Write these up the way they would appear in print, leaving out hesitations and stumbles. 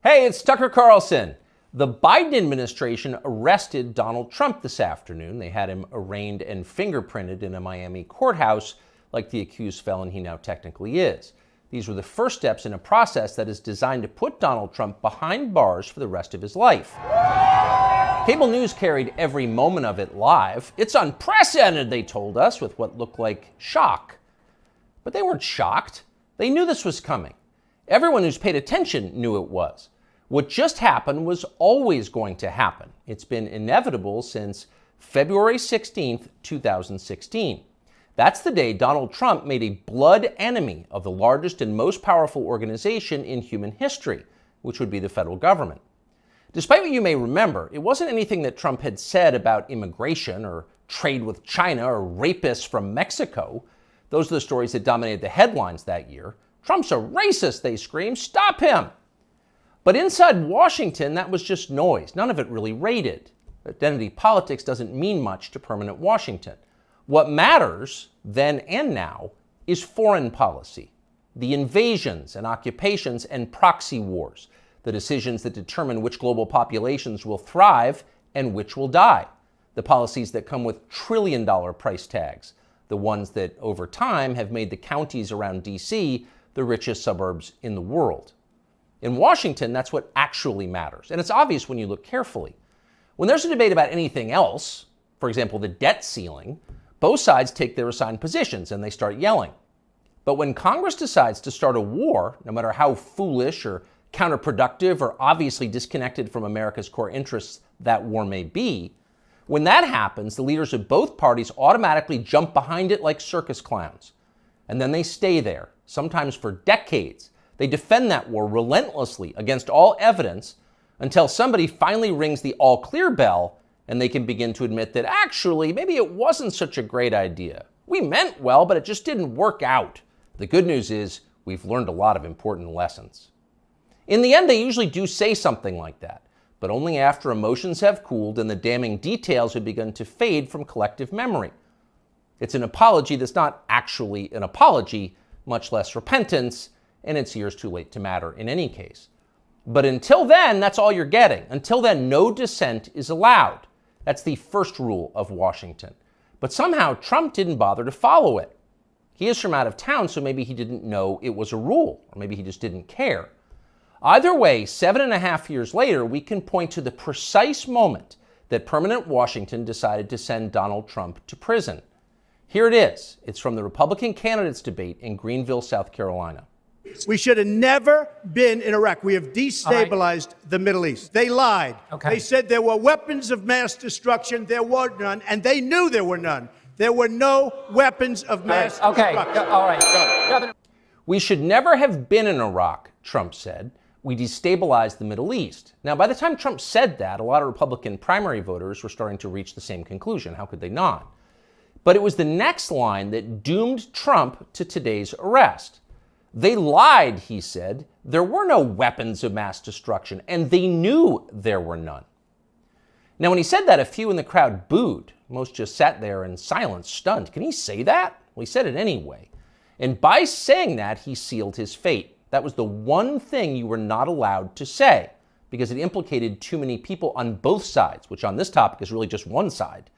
Hey, it's Tucker Carlson. The Biden administration arrested Donald Trump this afternoon. They had him arraigned and fingerprinted in a Miami courthouse like the accused felon he now technically is. These were the first steps in a process that is designed to put Donald Trump behind bars for the rest of his life. Cable news carried every moment of it live. It's unprecedented, they told us, with what looked like shock. But they weren't shocked. They knew this was coming. Everyone who's paid attention knew it was. What just happened was always going to happen. It's been inevitable since February 16th, 2016. That's the day Donald Trump made a blood enemy of the largest and most powerful organization in human history, which would be the federal government. Despite what you may remember, it wasn't anything that Trump had said about immigration or trade with China or rapists from Mexico. Those are the stories that dominated the headlines that year. Trump's a racist, they screamed. Stop him! But inside Washington, that was just noise. None of it really rated. Identity politics doesn't mean much to permanent Washington. What matters, then and now, is foreign policy. The invasions and occupations and proxy wars. The decisions that determine which global populations will thrive and which will die. The policies that come with trillion-dollar price tags. The ones that, over time, have made the counties around D.C. the richest suburbs in the world. In Washington, that's what actually matters. And it's obvious when you look carefully. When there's a debate about anything else, for example, the debt ceiling, both sides take their assigned positions and they start yelling. But when Congress decides to start a war, no matter how foolish or counterproductive or obviously disconnected from America's core interests that war may be, when that happens, the leaders of both parties automatically jump behind it like circus clowns. And then they stay there, sometimes for decades. They defend that war relentlessly against all evidence until somebody finally rings the all-clear bell and they can begin to admit that actually, maybe it wasn't such a great idea. We meant well, but it just didn't work out. The good news is we've learned a lot of important lessons. In the end, they usually do say something like that, but only after emotions have cooled and the damning details have begun to fade from collective memory. It's an apology that's not actually an apology, much less repentance, and it's years too late to matter in any case. But until then, that's all you're getting. Until then, no dissent is allowed. That's the first rule of Washington. But somehow, Trump didn't bother to follow it. He is from out of town, so maybe he didn't know it was a rule, or maybe he just didn't care. Either way, 7.5 years later, we can point to the precise moment that permanent Washington decided to send Donald Trump to prison. Here it is. It's from the Republican candidates debate in Greenville, South Carolina. We should have never been in Iraq. We have destabilized the Middle East. They lied. They said there were weapons of mass destruction. There were none, and they knew there were none. There were no weapons of mass destruction. All right. We should never have been in Iraq, Trump said. We destabilized the Middle East. Now, by the time Trump said that, a lot of Republican primary voters were starting to reach the same conclusion. How could they not? But it was the next line that doomed Trump to today's arrest. They lied, he said. There were no weapons of mass destruction, and they knew there were none. Now, when he said that, a few in the crowd booed. Most just sat there in silence, stunned. Can he say that? Well, he said it anyway. And by saying that, he sealed his fate. That was the one thing you were not allowed to say, because it implicated too many people on both sides, which on this topic is really just one side.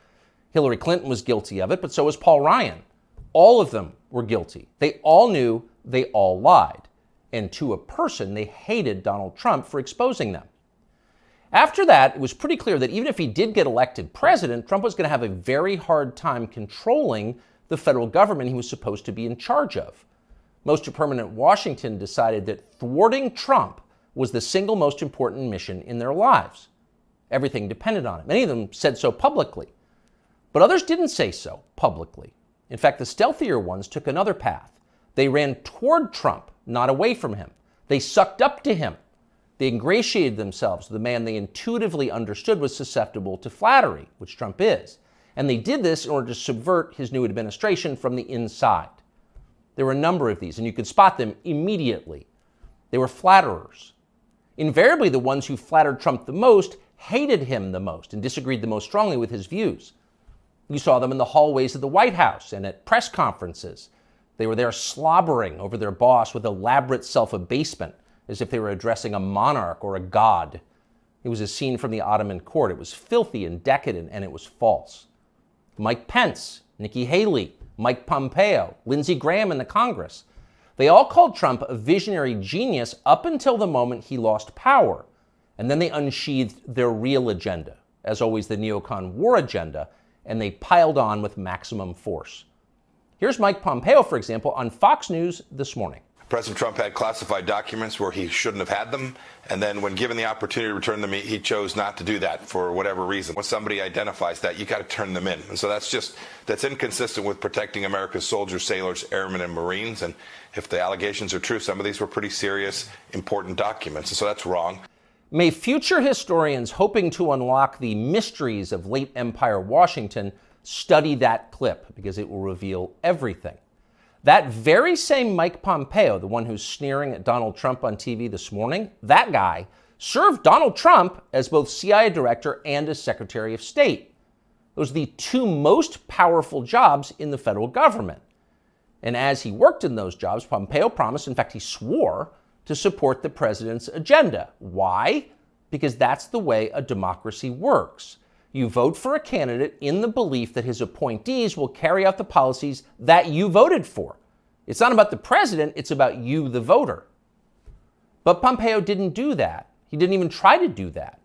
Hillary Clinton was guilty of it, but so was Paul Ryan. All of them were guilty. They all knew, they all lied. And to a person, they hated Donald Trump for exposing them. After that, it was pretty clear that even if he did get elected president, Trump was going to have a very hard time controlling the federal government he was supposed to be in charge of. Most of permanent Washington decided that thwarting Trump was the single most important mission in their lives. Everything depended on it. Many of them said so publicly. But others didn't say so publicly. In fact, the stealthier ones took another path. They ran toward Trump, not away from him. They sucked up to him. They ingratiated themselves with the man they intuitively understood was susceptible to flattery, which Trump is. And they did this in order to subvert his new administration from the inside. There were a number of these, and you could spot them immediately. They were flatterers. Invariably, the ones who flattered Trump the most hated him the most and disagreed the most strongly with his views. You saw them in the hallways of the White House and at press conferences. They were there slobbering over their boss with elaborate self-abasement, as if they were addressing a monarch or a god. It was a scene from the Ottoman court. It was filthy and decadent, and it was false. Mike Pence, Nikki Haley, Mike Pompeo, Lindsey Graham in the Congress. They all called Trump a visionary genius up until the moment he lost power. And then they unsheathed their real agenda, as always the neocon war agenda, and they piled on with maximum force. Here's Mike Pompeo, for example, on Fox News this morning. President Trump had classified documents where he shouldn't have had them, and then when given the opportunity to return them, he chose not to do that for whatever reason. When somebody identifies that, you got to turn them in. And so that's inconsistent with protecting America's soldiers, sailors, airmen, and Marines. And if the allegations are true, some of these were pretty serious, important documents. And so that's wrong. May future historians hoping to unlock the mysteries of late Empire Washington study that clip, because it will reveal everything. That very same Mike Pompeo, the one who's sneering at Donald Trump on TV this morning, that guy served Donald Trump as both CIA director and as Secretary of State. Those are the two most powerful jobs in the federal government. And as he worked in those jobs, Pompeo promised, in fact, he swore, to support the president's agenda. Why? Because that's the way a democracy works. You vote for a candidate in the belief that his appointees will carry out the policies that you voted for. It's not about the president, it's about you, the voter. But Pompeo didn't do that. He didn't even try to do that.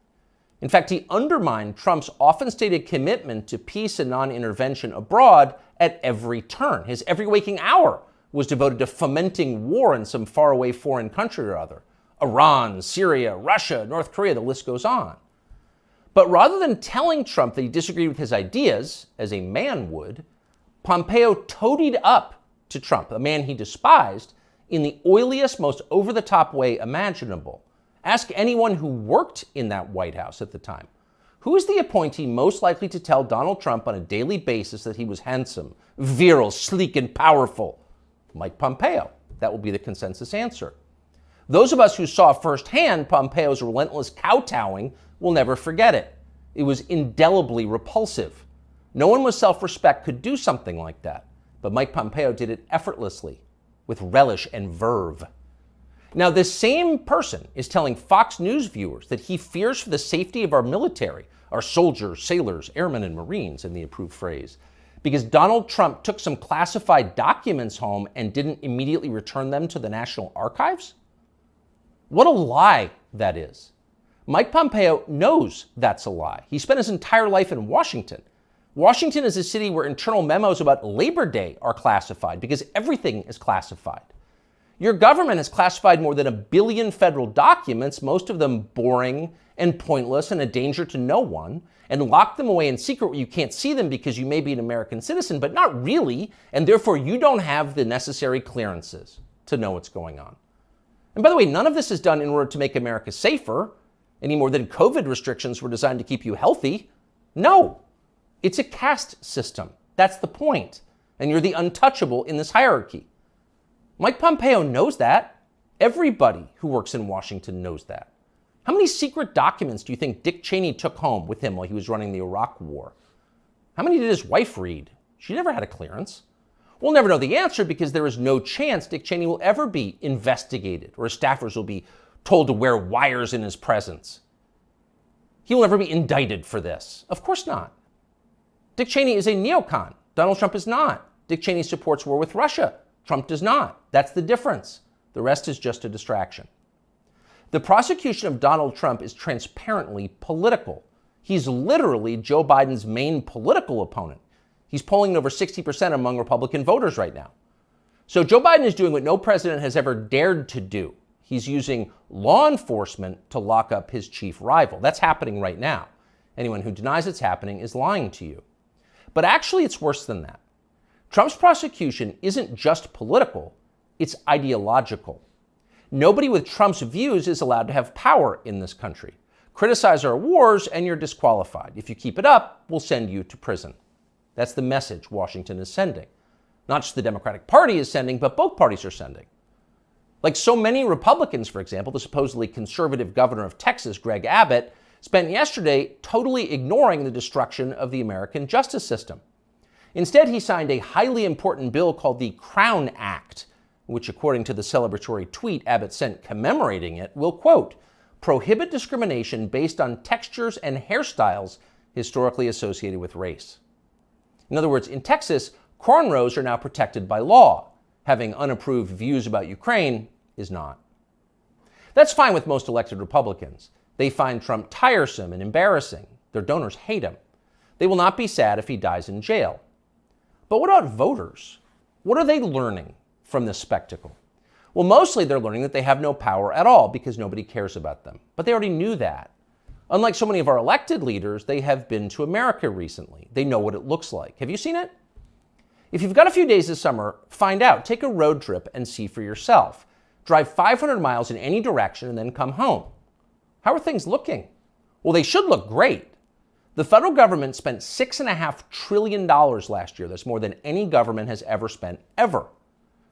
In fact, he undermined Trump's often stated commitment to peace and non-intervention abroad at every turn. His every waking hour was devoted to fomenting war in some faraway foreign country or other. Iran, Syria, Russia, North Korea, the list goes on. But rather than telling Trump that he disagreed with his ideas, as a man would, Pompeo toadied up to Trump, a man he despised, in the oiliest, most over-the-top way imaginable. Ask anyone who worked in that White House at the time. Who is the appointee most likely to tell Donald Trump on a daily basis that he was handsome, virile, sleek, and powerful? Mike Pompeo. That will be the consensus answer. Those of us who saw firsthand Pompeo's relentless kowtowing will never forget it. It was indelibly repulsive. No one with self-respect could do something like that. But Mike Pompeo did it effortlessly, with relish and verve. Now, this same person is telling Fox News viewers that he fears for the safety of our military, our soldiers, sailors, airmen, and Marines, in the approved phrase, because Donald Trump took some classified documents home and didn't immediately return them to the National Archives? What a lie that is. Mike Pompeo knows that's a lie. He spent his entire life in Washington. Washington is a city where internal memos about Labor Day are classified because everything is classified. Your government has classified more than 1 billion federal documents, most of them boring and pointless and a danger to no one, and locked them away in secret where you can't see them because you may be an American citizen, but not really, and therefore you don't have the necessary clearances to know what's going on. And by the way, none of this is done in order to make America safer, any more than COVID restrictions were designed to keep you healthy. No, it's a caste system. That's the point. And you're the untouchable in this hierarchy. Mike Pompeo knows that. Everybody who works in Washington knows that. How many secret documents do you think Dick Cheney took home with him while he was running the Iraq War? How many did his wife read? She never had a clearance. We'll never know the answer because there is no chance Dick Cheney will ever be investigated or his staffers will be told to wear wires in his presence. He will never be indicted for this. Of course not. Dick Cheney is a neocon. Donald Trump is not. Dick Cheney supports war with Russia. Trump does not. That's the difference. The rest is just a distraction. The prosecution of Donald Trump is transparently political. He's literally Joe Biden's main political opponent. He's polling at over 60% among Republican voters right now. So Joe Biden is doing what no president has ever dared to do. He's using law enforcement to lock up his chief rival. That's happening right now. Anyone who denies it's happening is lying to you. But actually, it's worse than that. Trump's prosecution isn't just political, it's ideological. Nobody with Trump's views is allowed to have power in this country. Criticize our wars and you're disqualified. If you keep it up, we'll send you to prison. That's the message Washington is sending. Not just the Democratic Party is sending, but both parties are sending. Like so many Republicans, for example, the supposedly conservative governor of Texas, Greg Abbott, spent yesterday totally ignoring the destruction of the American justice system. Instead, he signed a highly important bill called the Crown Act, which according to the celebratory tweet Abbott sent commemorating it, will, quote, prohibit discrimination based on textures and hairstyles historically associated with race. In other words, in Texas, cornrows are now protected by law. Having unapproved views about Ukraine is not. That's fine with most elected Republicans. They find Trump tiresome and embarrassing. Their donors hate him. They will not be sad if he dies in jail. But what about voters? What are they learning from this spectacle? Well, mostly they're learning that they have no power at all because nobody cares about them. But they already knew that. Unlike so many of our elected leaders, they have been to America recently. They know what it looks like. Have you seen it? If you've got a few days this summer, find out. Take a road trip and see for yourself. Drive 500 miles in any direction and then come home. How are things looking? Well, they should look great. The federal government spent $6.5 trillion last year. That's more than any government has ever spent, ever.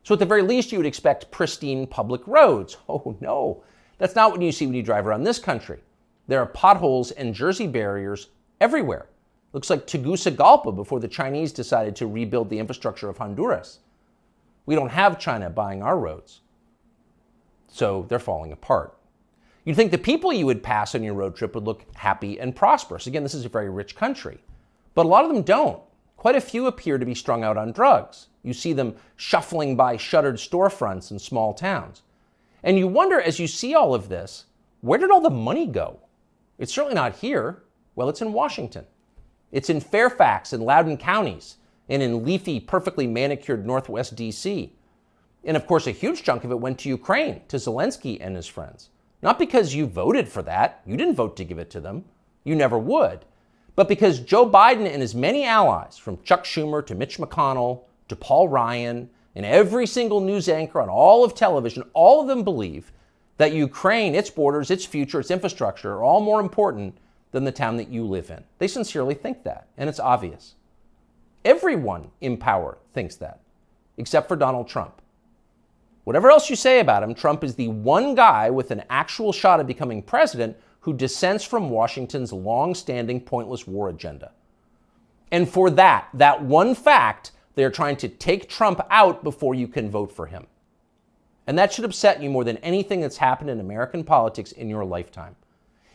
So at the very least, you would expect pristine public roads. Oh no, that's not what you see when you drive around this country. There are potholes and Jersey barriers everywhere. Looks like Tegucigalpa before the Chinese decided to rebuild the infrastructure of Honduras. We don't have China buying our roads. So they're falling apart. You'd think the people you would pass on your road trip would look happy and prosperous. Again, this is a very rich country. But a lot of them don't. Quite a few appear to be strung out on drugs. You see them shuffling by shuttered storefronts in small towns. And you wonder, as you see all of this, where did all the money go? It's certainly not here. Well, it's in Washington. It's in Fairfax and Loudoun counties, and in leafy, perfectly manicured Northwest D.C. And of course, a huge chunk of it went to Ukraine, to Zelensky and his friends. Not because you voted for that. You didn't vote to give it to them. You never would. But because Joe Biden and his many allies, from Chuck Schumer to Mitch McConnell to Paul Ryan and every single news anchor on all of television, all of them believe that Ukraine, its borders, its future, its infrastructure are all more important than the town that you live in. They sincerely think that, and it's obvious. Everyone in power thinks that, except for Donald Trump. Whatever else you say about him, Trump is the one guy with an actual shot at becoming president who dissents from Washington's long-standing pointless war agenda. And for that one fact, they're trying to take Trump out before you can vote for him. And that should upset you more than anything that's happened in American politics in your lifetime.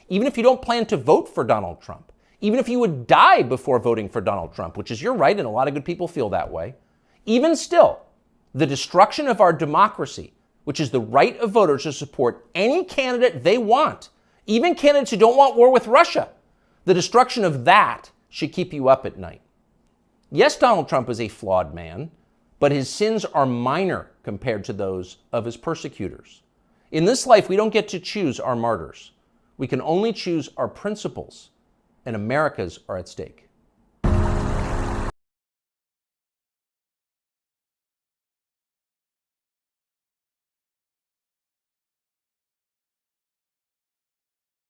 Even if you don't plan to vote for Donald Trump, even if you would die before voting for Donald Trump, which is your right, and a lot of good people feel that way, even still, the destruction of our democracy, which is the right of voters to support any candidate they want, even candidates who don't want war with Russia, the destruction of that should keep you up at night. Yes, Donald Trump is a flawed man, but his sins are minor compared to those of his persecutors. In this life, we don't get to choose our martyrs. We can only choose our principles, and America's are at stake.